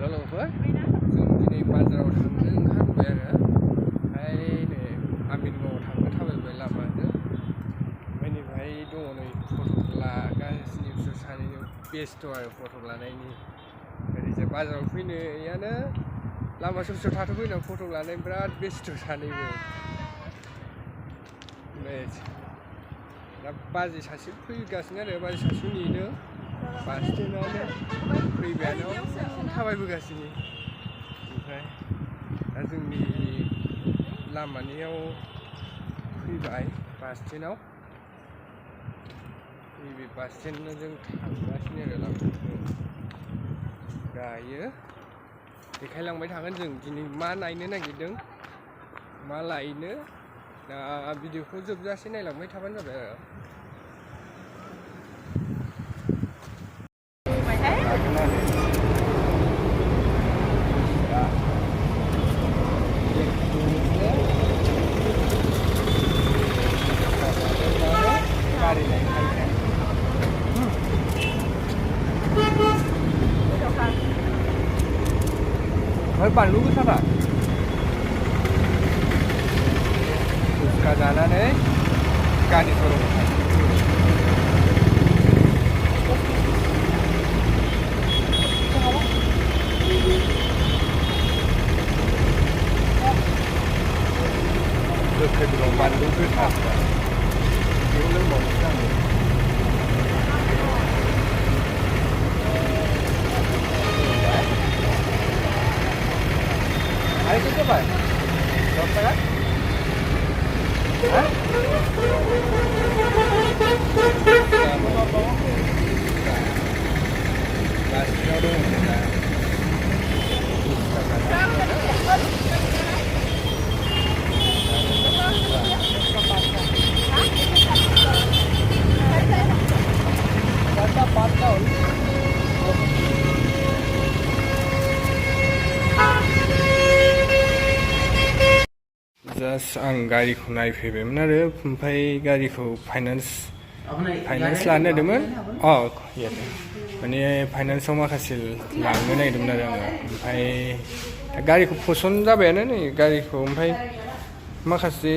लोगोफोर जों दिनै बाजाराव थांनो ओंखारबोबाय आरो ओमफ्राय नै आमिनगावआव थांनो थाबायबाय लामाजों ओमफ्राय दङ नै फट' लागासिनो बिसोर सानैजों बेस्थ' आरो फट' लानायनि ओरैजाय बाजाराव फैनायानो लामा ससेयाव थाथ'फैनानै फट' लानाय बिराद बेस्थ' सानैबो ओमफ्राय दा बाजै सासे फैगासिनो आरो बाजै सासे नेदों बास स्टेन्डआवनो फैबायानो थाबायबोगासिनो ओमफ्राय दा जोंनि लामानियाव फैबाय बास स्टेन्डआव नैबे बास स्टेन्डआव जों थांगासिनो आरो लामाखौ दायो देखायलांबाय थागोन जों दिनै मा नायनो नागिरदों मा लायनो दा भिडिअखौ जोबजासे नायलांबाय थाबानो जाबाय आरो ओमफ्राय बानलु गोसाखा फुसका जानानै गारि सर'नो गोखै दं बानलु गोसा बेखौ लोंबावनोसै आङो Ayo kita coba. Coba kan? Hah? Mau bawa? Gasnya dong. Just आं गारिखौ नायफैबायमोन आरो ओमफ्राय गारिखौ फाइनान्स लानो नागिरदोंमोन माने फाइनान्सआव माखासे लांनो नागिरदोंमोन आरो आङो ओमफ्राय गारिखौ पसन्द जाबायानो नै गारिखौ ओमफ्राय माखासे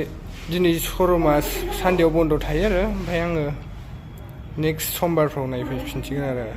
दिनै श'रुमा सानदेआव बन्द' थायो आरो ओमफ्राय आङो नेक्स्ट समबारफ्राव नायफैफिनसिगोन आरो